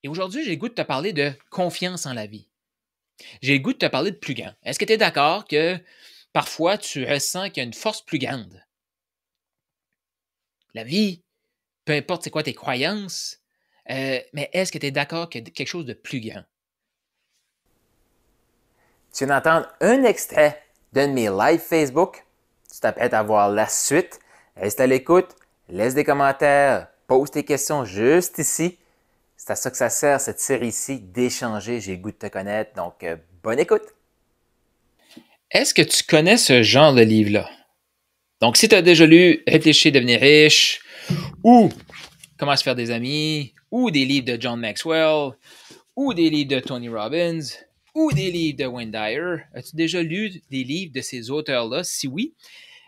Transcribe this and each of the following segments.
Et aujourd'hui, j'ai le goût de te parler de confiance en la vie. J'ai le goût de te parler de plus grand. Est-ce que tu es d'accord que parfois tu ressens qu'il y a une force plus grande? La vie, peu importe c'est quoi tes croyances, mais est-ce que tu es d'accord qu'il y a quelque chose de plus grand? Tu viens d'entendre un extrait d'un de mes lives Facebook. Tu t'apprêtes à voir la suite. Reste à l'écoute, laisse des commentaires, pose tes questions juste ici. C'est à ça que ça sert, cette série-ci, d'échanger. J'ai le goût de te connaître, donc bonne écoute! Est-ce que tu connais ce genre de livre-là? Donc, si tu as déjà lu Réfléchir, devenir riche, ou Comment se faire des amis, ou des livres de John Maxwell, ou des livres de Tony Robbins, ou des livres de Wayne Dyer, as-tu déjà lu des livres de ces auteurs-là? Si oui,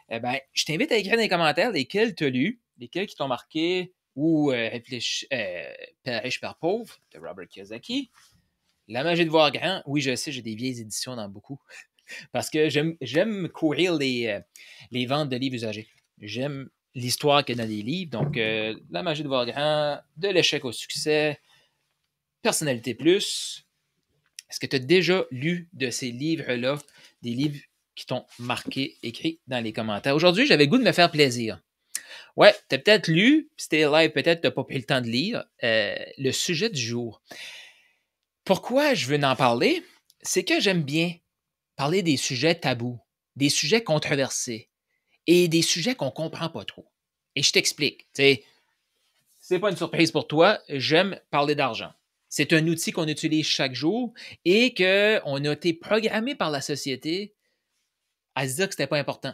eh ben, je t'invite à écrire dans les commentaires lesquels tu as lu, lesquels qui t'ont marqué, ou Père riche, Père pauvre, de Robert Kiyosaki. La magie de voir grand, oui, je sais, j'ai des vieilles éditions dans beaucoup, parce que j'aime courir les ventes de livres usagés. J'aime l'histoire qu'il y a dans les livres, donc La magie de voir grand, De l'échec au succès, Personnalité plus. Est-ce que tu as déjà lu de ces livres-là, des livres qui t'ont marqué, écrit dans les commentaires? Aujourd'hui, j'avais le goût de me faire plaisir. Ouais, tu as peut-être lu, puis c'était live, peut-être tu n'as pas pris le temps de lire, le sujet du jour. Pourquoi je veux en parler? C'est que j'aime bien parler des sujets tabous, des sujets controversés et des sujets qu'on ne comprend pas trop. Et je t'explique. C'est pas une surprise pour toi, j'aime parler d'argent. C'est un outil qu'on utilise chaque jour et qu'on a été programmé par la société à se dire que c'était pas important.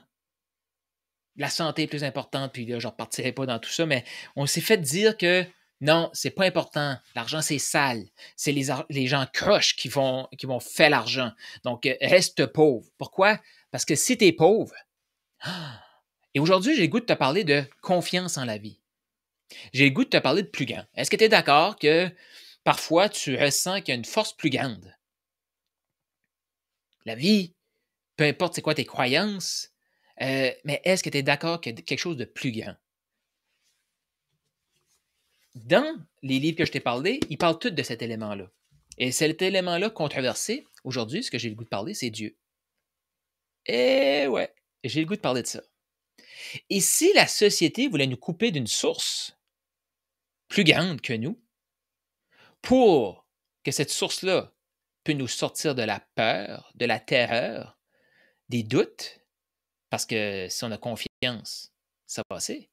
La santé est plus importante, puis là, je ne repartirai pas dans tout ça, mais on s'est fait dire que non, c'est pas important. L'argent, c'est sale. C'est les gens croches qui vont faire l'argent. Donc, reste pauvre. Pourquoi? Parce que si tu es pauvre, et aujourd'hui, j'ai le goût de te parler de confiance en la vie. J'ai le goût de te parler de plus grand. Est-ce que tu es d'accord que parfois tu ressens qu'il y a une force plus grande? La vie, peu importe c'est quoi tes croyances, mais est-ce que tu es d'accord qu'il y a quelque chose de plus grand? Dans les livres que je t'ai parlé, ils parlent tous de cet élément-là. Et cet élément-là controversé, aujourd'hui, ce que j'ai le goût de parler, c'est Dieu. Et ouais, j'ai le goût de parler de ça. Et si la société voulait nous couper d'une source plus grande que nous, pour que cette source-là peut nous sortir de la peur, de la terreur, des doutes, parce que si on a confiance, ça va passer.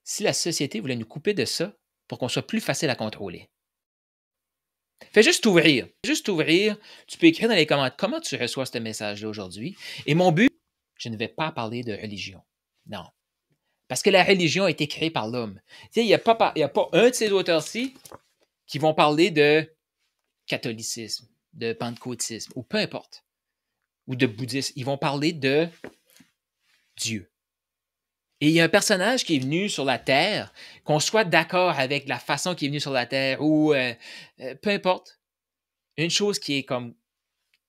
Si la société voulait nous couper de ça pour qu'on soit plus facile à contrôler. Fais juste t'ouvrir. Juste t'ouvrir. Tu peux écrire dans les commentaires comment tu reçois ce message-là aujourd'hui. Et mon but, je ne vais pas parler de religion. Non. Parce que la religion a été créée par l'homme. Tu sais, il n'y a pas un de ces auteurs-ci qui vont parler de catholicisme, de pentecôtisme, ou peu importe, ou de bouddhisme. Ils vont parler de Dieu. Et il y a un personnage qui est venu sur la Terre, qu'on soit d'accord avec la façon qu'il est venu sur la Terre, ou peu importe. Une chose qui est comme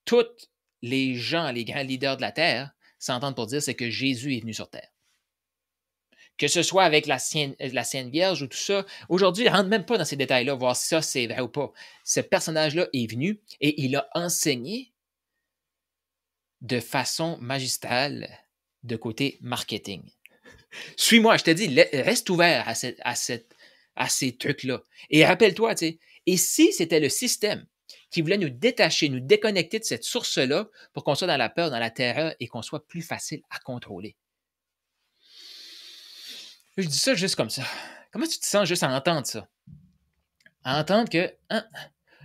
tous les gens, les grands leaders de la Terre, s'entendent pour dire, c'est que Jésus est venu sur Terre. Que ce soit avec la Sainte Vierge ou tout ça, aujourd'hui, ne rentre même pas dans ces détails-là, voir si ça c'est vrai ou pas. Ce personnage-là est venu et il a enseigné de façon magistrale de côté marketing. Suis-moi, je te dis, reste ouvert à ces trucs-là. Et rappelle-toi, tu sais, et si c'était le système qui voulait nous détacher, nous déconnecter de cette source-là pour qu'on soit dans la peur, dans la terreur et qu'on soit plus facile à contrôler? Je dis ça juste comme ça. Comment tu te sens juste à entendre ça? À entendre que, hein,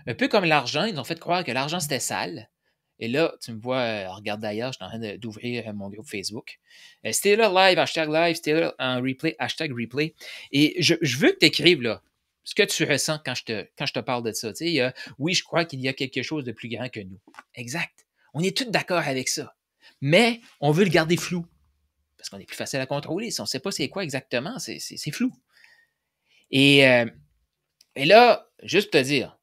un peu comme l'argent, ils ont fait croire que l'argent c'était sale. Et là, tu me vois, regarde d'ailleurs, je suis en train d'ouvrir mon groupe Facebook. C'était là live, c'était là en replay, hashtag replay. Et je veux que tu écrives là, ce que tu ressens quand je te parle de ça. Tu sais, oui, je crois qu'il y a quelque chose de plus grand que nous. Exact. On est tous d'accord avec ça. Mais on veut le garder flou. Parce qu'on est plus facile à contrôler. Si on ne sait pas c'est quoi exactement, c'est flou. Et là, juste pour te dire,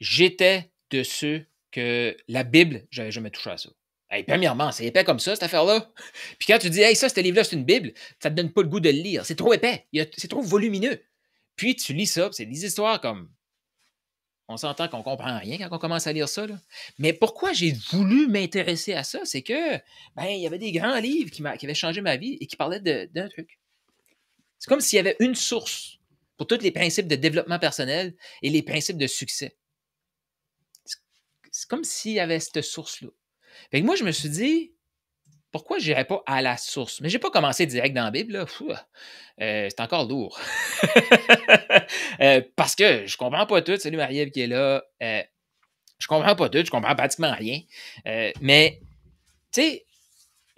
j'étais de ceux que la Bible, j'avais jamais touché à ça. Hey, premièrement, c'est épais comme ça, cette affaire-là. Puis quand tu dis, hey, ça, ce livre-là, c'est une Bible, ça te donne pas le goût de le lire. C'est trop épais. C'est trop volumineux. Puis tu lis ça, c'est des histoires comme... On s'entend qu'on comprend rien quand on commence à lire ça. Là. Mais pourquoi j'ai voulu m'intéresser à ça, c'est que il y avait des grands livres qui avaient changé ma vie et qui parlaient d'un truc. C'est comme s'il y avait une source pour tous les principes de développement personnel et les principes de succès. C'est comme s'il y avait cette source-là. Fait que moi, je me suis dit, pourquoi je n'irais pas à la source? Mais je n'ai pas commencé direct dans la Bible. Là. C'est encore lourd. Parce que je comprends pas tout. Salut Marie-Ève qui est là. Je comprends pas tout. Je comprends pratiquement rien. Mais, tu sais,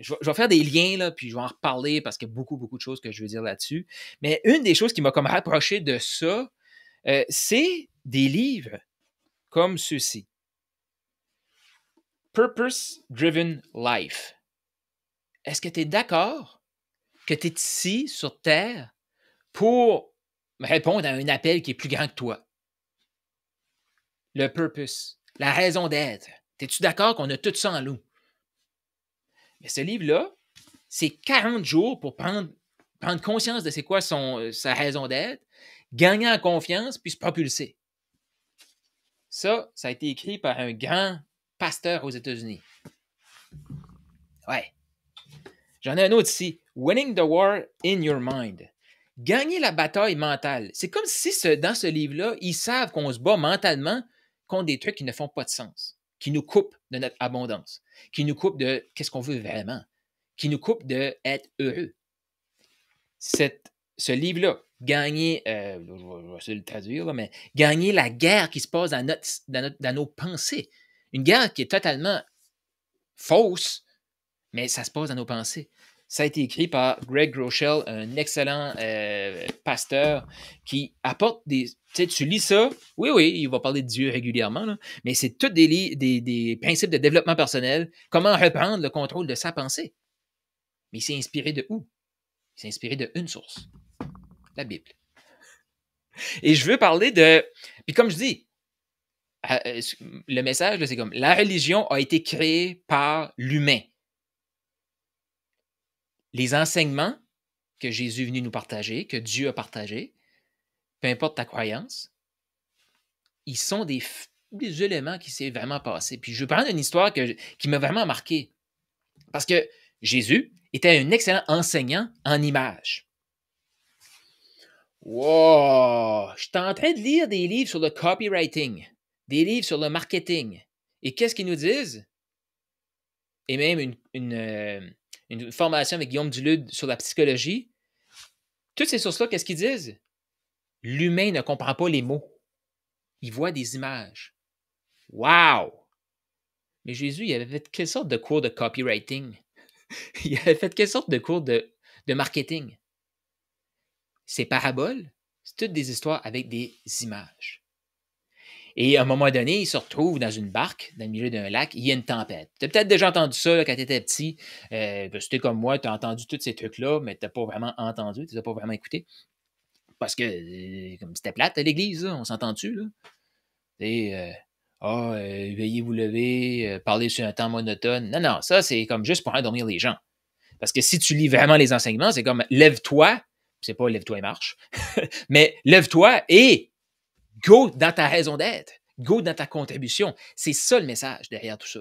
je vais faire des liens, là, puis je vais en reparler parce qu'il y a beaucoup, beaucoup de choses que je veux dire là-dessus. Mais une des choses qui m'a comme rapproché de ça, c'est des livres comme ceux-ci. Purpose Driven Life. Est-ce que tu es d'accord que tu es ici sur Terre pour répondre à un appel qui est plus grand que toi? Le purpose, la raison d'être. Es-tu d'accord qu'on a tout ça en nous? Mais ce livre-là, c'est 40 jours pour prendre conscience de c'est quoi sa raison d'être, gagner en confiance, puis se propulser. Ça a été écrit par un grand pasteur aux États-Unis. Ouais. J'en ai un autre ici. Winning the War in Your Mind. Gagner la bataille mentale. C'est comme si dans ce livre-là, ils savent qu'on se bat mentalement contre des trucs qui ne font pas de sens, qui nous coupent de notre abondance, qui nous coupent de qu'est-ce qu'on veut vraiment, qui nous coupent d'être heureux. Ce livre-là, gagner, je vais essayer de le traduire, là, mais gagner la guerre qui se passe dans nos pensées. Une guerre qui est totalement fausse, mais ça se passe dans nos pensées. Ça a été écrit par Greg Groeschel, un excellent pasteur qui apporte des... Tu sais, tu lis ça, oui, il va parler de Dieu régulièrement, là, mais c'est tous des principes de développement personnel, comment reprendre le contrôle de sa pensée. Mais il s'est inspiré de où? Il s'est inspiré d'une source, la Bible. Et je veux parler de... Puis comme je dis, le message, là, c'est comme, la religion a été créée par l'humain. Les enseignements que Jésus est venu nous partager, que Dieu a partagé, peu importe ta croyance, ils sont des éléments qui s'est vraiment passé. Puis je vais prendre une histoire qui m'a vraiment marqué. Parce que Jésus était un excellent enseignant en images. Wow! Je suis en train de lire des livres sur le copywriting, des livres sur le marketing. Et qu'est-ce qu'ils nous disent? Et même une formation avec Guillaume Dulude sur la psychologie. Toutes ces sources-là, qu'est-ce qu'ils disent? L'humain ne comprend pas les mots. Il voit des images. Wow! Mais Jésus, il avait fait quelle sorte de cours de copywriting? Il avait fait quelle sorte de cours de marketing? Ces paraboles, c'est toutes des histoires avec des images. Et à un moment donné, il se retrouve dans une barque, dans le milieu d'un lac, il y a une tempête. Tu as peut-être déjà entendu ça là, quand tu étais petit. C'était comme moi, tu as entendu tous ces trucs-là, mais tu n'as pas vraiment entendu, tu n'as pas vraiment écouté. Parce que, comme c'était plate à l'église, là, on s'entend-tu, là? Veuillez vous lever, parler sur un temps monotone. Non, ça, c'est comme juste pour endormir les gens. Parce que si tu lis vraiment les enseignements, c'est comme lève-toi, c'est pas lève-toi et marche, mais lève-toi et go dans ta raison d'être, go dans ta contribution. C'est ça le message derrière tout ça.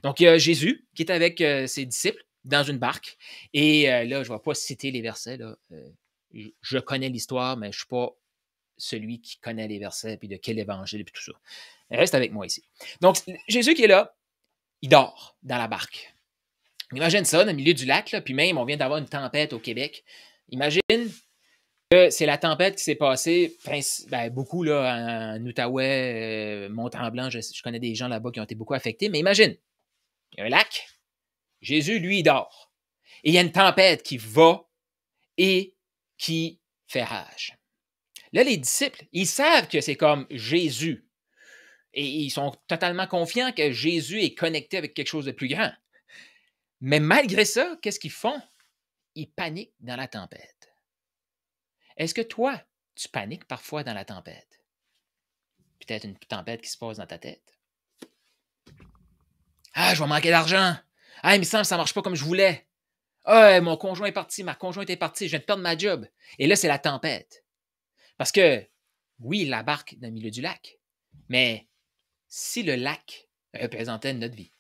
Donc, il y a Jésus qui est avec ses disciples dans une barque. Et là, je ne vais pas citer les versets. Là. Je connais l'histoire, mais je ne suis pas celui qui connaît les versets, puis de quel évangile, puis tout ça. Reste avec moi ici. Donc, Jésus qui est là, il dort dans la barque. Imagine ça, dans le milieu du lac, là, puis même, on vient d'avoir une tempête au Québec. Imagine que c'est la tempête qui s'est passée beaucoup là, en Outaouais, Mont-Tremblant. Je connais des gens là-bas qui ont été beaucoup affectés, mais imagine, il y a un lac, Jésus, lui, il dort. Et il y a une tempête qui va et qui fait rage. Là, les disciples, ils savent que c'est comme Jésus. Et ils sont totalement confiants que Jésus est connecté avec quelque chose de plus grand. Mais malgré ça, qu'est-ce qu'ils font? Ils paniquent dans la tempête. Est-ce que toi, tu paniques parfois dans la tempête? Peut-être une tempête qui se passe dans ta tête. Ah, je vais manquer d'argent. Ah, il me semble que ça ne marche pas comme je voulais. Ah, mon conjoint est parti, ma conjointe est partie, je viens de perdre ma job. Et là, c'est la tempête. Parce que, oui, il embarque dans le milieu du lac, mais si le lac représentait notre vie,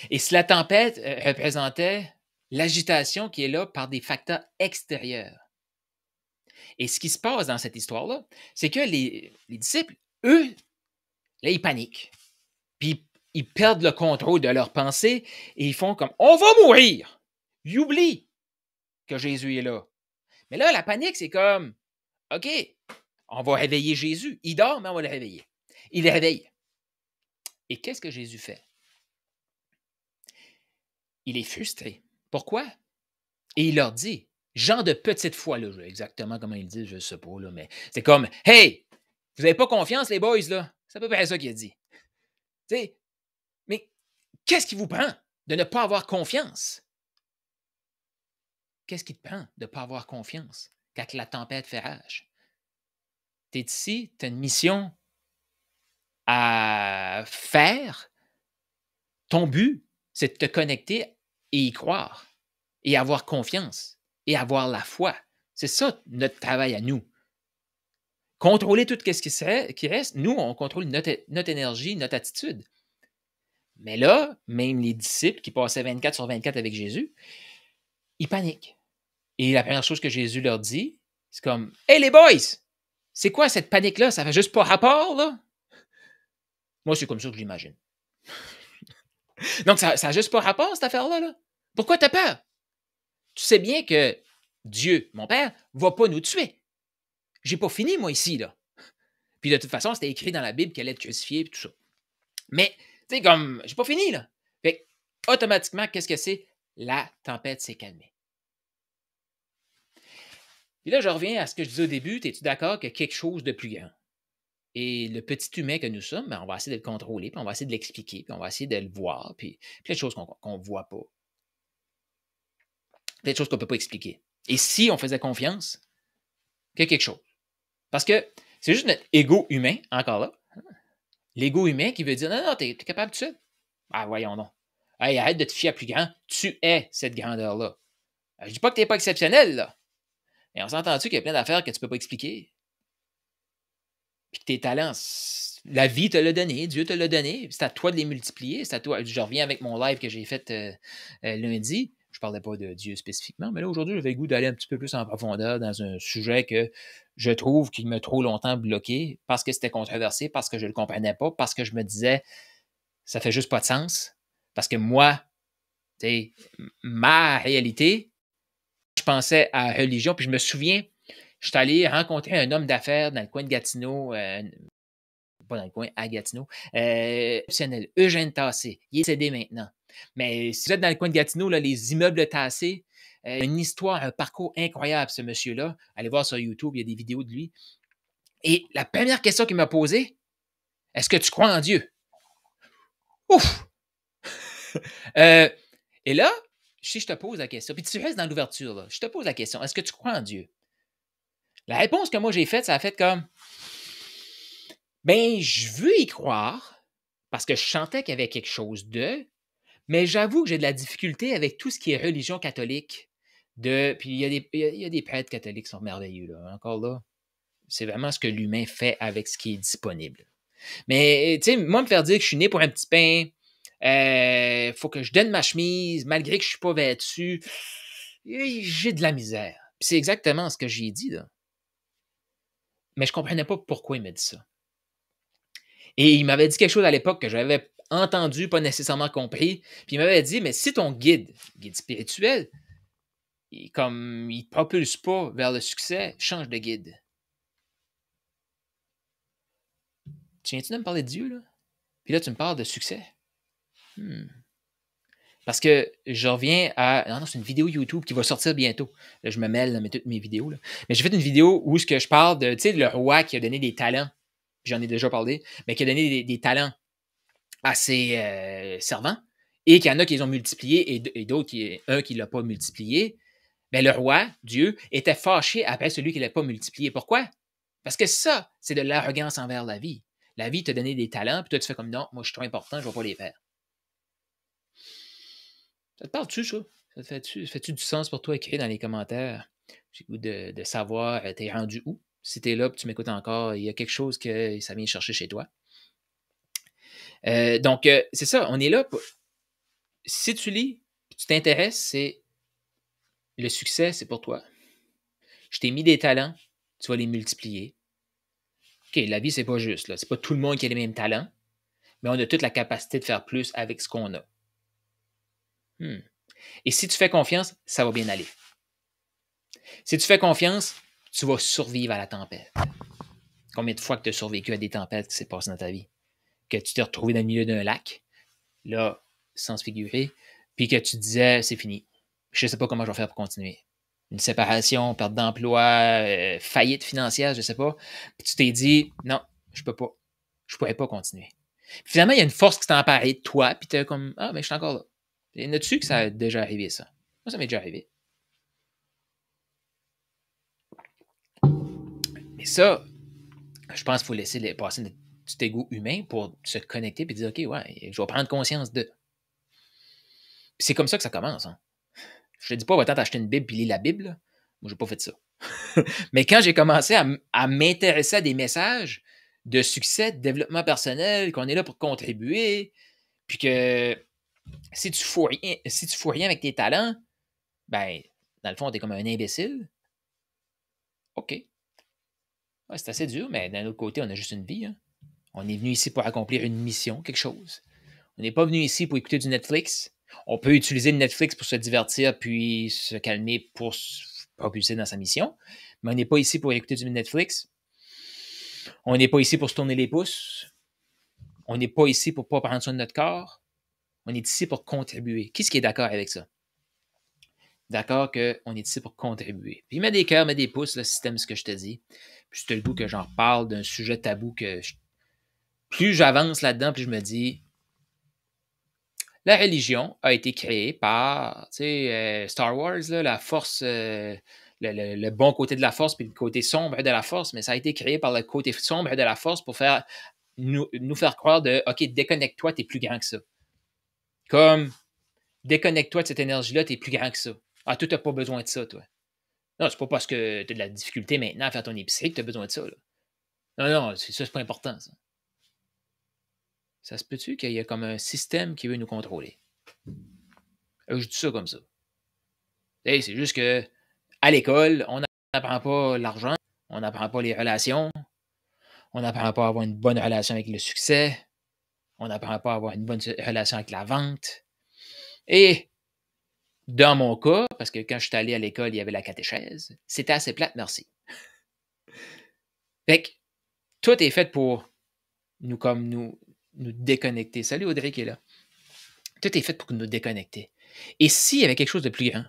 et si la tempête représentait l'agitation qui est là par des facteurs extérieurs. Et ce qui se passe dans cette histoire-là, c'est que les disciples, eux, là, ils paniquent. Puis ils perdent le contrôle de leurs pensées et ils font comme on va mourir. Ils oublient que Jésus est là. Mais là, la panique, c'est comme OK, on va réveiller Jésus. Il dort, mais on va le réveiller. Il le réveille. Et qu'est-ce que Jésus fait? Il est frustré. Pourquoi? Et il leur dit, genre de petite foi, là, exactement comment il dit, je ne sais pas, là, mais c'est comme Hey, vous n'avez pas confiance, les boys, là? C'est à peu près ça qu'il a dit. T'sais, mais qu'est-ce qui vous prend de ne pas avoir confiance? Qu'est-ce qui te prend de ne pas avoir confiance quand la tempête fait rage? Tu es ici, tu as une mission à faire. Ton but, c'est de te connecter et y croire, et avoir confiance, et avoir la foi. C'est ça notre travail à nous. Contrôler tout ce qui reste, nous, on contrôle notre énergie, notre attitude. Mais là, même les disciples qui passaient 24 sur 24 avec Jésus, ils paniquent. Et la première chose que Jésus leur dit, c'est comme Hey les boys, c'est quoi cette panique-là? Ça fait juste pas rapport, là? Moi, c'est comme ça que je l'imagine. Donc, ça n'a juste pas rapport, cette affaire-là. Là. Pourquoi tu as peur? Tu sais bien que Dieu, mon Père, ne va pas nous tuer. J'ai pas fini, moi, ici, là. Puis de toute façon, c'était écrit dans la Bible qu'elle allait être crucifiée et tout ça. Mais, tu sais, comme, j'ai pas fini, là. Fait automatiquement, qu'est-ce que c'est? La tempête s'est calmée. Puis là, je reviens à ce que je disais au début. Es-tu d'accord qu'il y a quelque chose de plus grand? Et le petit humain que nous sommes, ben, on va essayer de le contrôler, puis on va essayer de l'expliquer, puis on va essayer de le voir, puis plein de choses qu'on ne voit pas. Plein de choses qu'on ne peut pas expliquer. Et si on faisait confiance qu'il y a quelque chose? Parce que c'est juste notre ego humain, encore là. L'ego humain qui veut dire non, t'es capable de tout ça. Ah, voyons non. Hey, arrête de te fier à plus grand. Tu es cette grandeur-là. Je dis pas que tu n'es pas exceptionnel, là. Mais on s'entend-tu qu'il y a plein d'affaires que tu ne peux pas expliquer? Puis que tes talents, la vie te l'a donné, Dieu te l'a donné, c'est à toi de les multiplier, c'est à toi. Je reviens avec mon live que j'ai fait lundi. Je ne parlais pas de Dieu spécifiquement, mais là, aujourd'hui, j'avais le goût d'aller un petit peu plus en profondeur dans un sujet que je trouve qu'il m'a trop longtemps bloqué parce que c'était controversé, parce que je ne le comprenais pas, parce que je me disais, ça fait juste pas de sens. Parce que moi, tu sais, ma réalité, je pensais à la religion, puis je me souviens, je suis allé rencontrer un homme d'affaires dans le coin de Gatineau, pas dans le coin, à Gatineau, Eugène Tassé. Il est décédé maintenant. Mais si vous êtes dans le coin de Gatineau, là, les immeubles Tassé, une histoire, un parcours incroyable, ce monsieur-là. Allez voir sur YouTube, il y a des vidéos de lui. Et la première question qu'il m'a posée, est-ce que tu crois en Dieu? Ouf! Et là, si je te pose la question, puis tu restes dans l'ouverture, là, je te pose la question, est-ce que tu crois en Dieu? La réponse que moi j'ai faite, ça a fait comme, ben, je veux y croire, parce que je sentais qu'il y avait quelque chose de, mais j'avoue que j'ai de la difficulté avec tout ce qui est religion catholique. Puis il y a des prêtres catholiques qui sont merveilleux, là. Encore là, c'est vraiment ce que l'humain fait avec ce qui est disponible. Mais, tu sais, moi, me faire dire que je suis né pour un petit pain, faut que je donne ma chemise, malgré que je ne suis pas vêtu, j'ai de la misère. Puis c'est exactement ce que j'ai dit, là. Mais je ne comprenais pas pourquoi il m'a dit ça. Et il m'avait dit quelque chose à l'époque que j'avais entendu, pas nécessairement compris. Puis il m'avait dit, mais si ton guide spirituel, comme il ne te propulse pas vers le succès, change de guide. Tu viens-tu de me parler de Dieu, là? Puis là, tu me parles de succès. Parce que je reviens à... Non, c'est une vidéo YouTube qui va sortir bientôt. Là, je me mêle dans toutes mes vidéos. Là. Mais j'ai fait une vidéo où je parle de, tu sais, le roi qui a donné des talents. J'en ai déjà parlé. Mais qui a donné des talents à ses servants. Et qu'il y en a qui les ont multipliés et d'autres, un qui ne l'a pas multiplié. Mais le roi, Dieu, était fâché après celui qui ne l'a pas multiplié. Pourquoi? Parce que ça, c'est de l'arrogance envers la vie. La vie t'a donné des talents, puis toi, tu fais comme non, moi, je suis trop important, je ne vais pas les faire. Ça te parle-tu, ça? Ça te fait-tu du sens pour toi? Écrire dans les commentaires. J'ai le goût de savoir, t'es rendu où? Si t'es là, puis tu m'écoutes encore, il y a quelque chose que ça vient chercher chez toi. Donc, c'est ça, on est là. Si tu lis, tu t'intéresses, c'est le succès, c'est pour toi. Je t'ai mis des talents, tu vas les multiplier. OK, la vie, c'est pas juste. Là. C'est pas tout le monde qui a les mêmes talents, mais on a toute la capacité de faire plus avec ce qu'on a. Et si tu fais confiance, ça va bien aller. Si tu fais confiance, tu vas survivre à la tempête. Combien de fois que tu as survécu à des tempêtes qui s'est passé dans ta vie? Que tu t'es retrouvé dans le milieu d'un lac, là, sans se figurer, puis que tu disais, c'est fini. Je ne sais pas comment je vais faire pour continuer. Une séparation, perte d'emploi, faillite financière, je ne sais pas. Puis tu t'es dit, non, je peux pas. Je ne pourrais pas continuer. Puis finalement, il y a une force qui s'est emparée de toi, puis tu es comme, ah, mais je suis encore là. Et n'as-tu que ça a déjà arrivé, ça? Moi, ça m'est déjà arrivé. Mais ça, je pense qu'il faut laisser passer notre petit égo humain pour se connecter et dire, OK, ouais, je vais prendre conscience de. Puis c'est comme ça que ça commence. Hein. Je te dis pas, va-t'en t'acheter une Bible puis lis la Bible. Là. Moi, j'ai pas fait ça. Mais quand j'ai commencé à m'intéresser à des messages de succès, de développement personnel, qu'on est là pour contribuer, puis que si tu fous rien avec tes talents, ben, dans le fond, t'es comme un imbécile. OK. Ouais, c'est assez dur, mais d'un autre côté, on a juste une vie. Hein. On est venu ici pour accomplir une mission, quelque chose. On n'est pas venu ici pour écouter du Netflix. On peut utiliser le Netflix pour se divertir puis se calmer pour se propulser dans sa mission. Mais on n'est pas ici pour écouter du Netflix. On n'est pas ici pour se tourner les pouces. On n'est pas ici pour ne pas prendre soin de notre corps. On est ici pour contribuer. Qui est-ce qui est d'accord avec ça? D'accord qu'on est ici pour contribuer. Puis mets des cœurs, mets des pouces, le système, ce que je te dis. Puis c'est le goût que j'en reparle d'un sujet tabou plus j'avance là-dedans, plus je me dis, la religion a été créée par Star Wars, là, la force, le bon côté de la force puis le côté sombre de la force, mais ça a été créé par le côté sombre de la force pour nous faire croire de OK, déconnecte-toi, t'es plus grand que ça. Comme déconnecte-toi de cette énergie-là, t'es plus grand que ça. Ah, toi, t'as pas besoin de ça, toi. Non, c'est pas parce que t'as de la difficulté maintenant à faire ton épicerie que t'as besoin de ça. Là. Non, c'est pas important, ça. Ça se peut-tu qu'il y a comme un système qui veut nous contrôler? Je dis ça comme ça. C'est juste que à l'école, on n'apprend pas l'argent, on n'apprend pas les relations, on n'apprend pas à avoir une bonne relation avec le succès, on n'apprend pas à avoir une bonne relation avec la vente. Et dans mon cas, parce que quand je suis allé à l'école, il y avait la catéchèse, c'était assez plate, merci. Fait que tout est fait pour nous déconnecter. Salut Audrey qui est là. Tout est fait pour nous déconnecter. Et s'il y avait quelque chose de plus grand,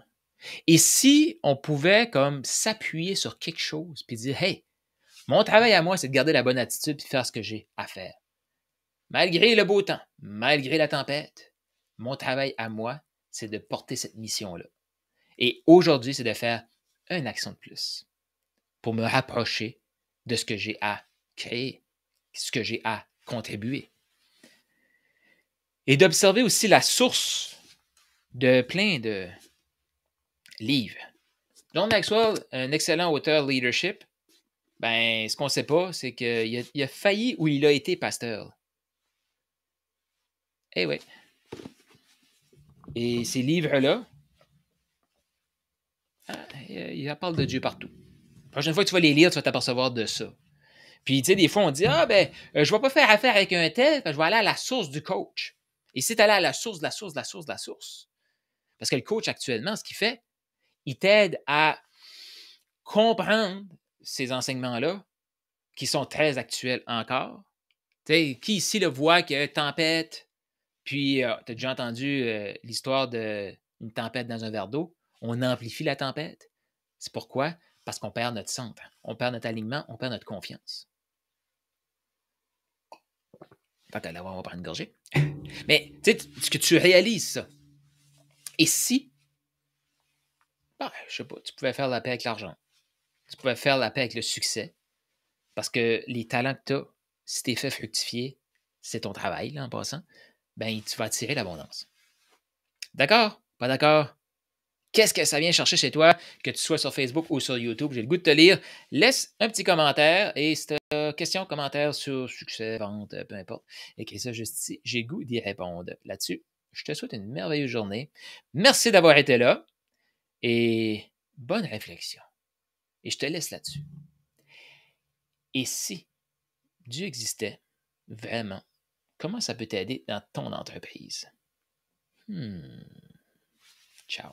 et si on pouvait comme s'appuyer sur quelque chose puis dire, hey, mon travail à moi, c'est de garder la bonne attitude et faire ce que j'ai à faire. Malgré le beau temps, malgré la tempête, mon travail à moi, c'est de porter cette mission-là. Et aujourd'hui, c'est de faire une action de plus pour me rapprocher de ce que j'ai à créer, ce que j'ai à contribuer. Et d'observer aussi la source de plein de livres. John Maxwell, un excellent auteur leadership, ben, ce qu'on ne sait pas, c'est qu'il a failli ou il a été pasteur. Eh oui. Et ces livres-là, il parle de Dieu partout. La prochaine fois que tu vas les lire, tu vas t'apercevoir de ça. Puis, tu sais, des fois, on dit, je ne vais pas faire affaire avec un tel, je vais aller à la source du coach. Et si tu allais à la source de la source de la source de la source, parce que le coach, actuellement, ce qu'il fait, il t'aide à comprendre ces enseignements-là, qui sont très actuels encore. Tu sais, qui ici le voit qu'il y a une tempête, puis tu as déjà entendu l'histoire d'une tempête dans un verre d'eau. On amplifie la tempête. C'est pourquoi? Parce qu'on perd notre centre. On perd notre alignement, on perd notre confiance. Tant qu'à l'avoir, on va prendre une gorgée. Mais tu sais, ce que tu réalises ça. Et si, je sais pas, tu pouvais faire la paix avec l'argent. Tu pouvais faire la paix avec le succès. Parce que les talents que tu as, si tu es fait fructifier, c'est ton travail, là, en passant, ben tu vas attirer l'abondance. D'accord? Pas d'accord? Qu'est-ce que ça vient chercher chez toi, que tu sois sur Facebook ou sur YouTube? J'ai le goût de te lire. Laisse un petit commentaire et si tu as question, commentaire sur succès, vente, peu importe, écris ça juste ici. J'ai le goût d'y répondre. Là-dessus, je te souhaite une merveilleuse journée. Merci d'avoir été là et bonne réflexion. Et je te laisse là-dessus. Et si Dieu existait vraiment, comment ça peut t'aider dans ton entreprise? Ciao.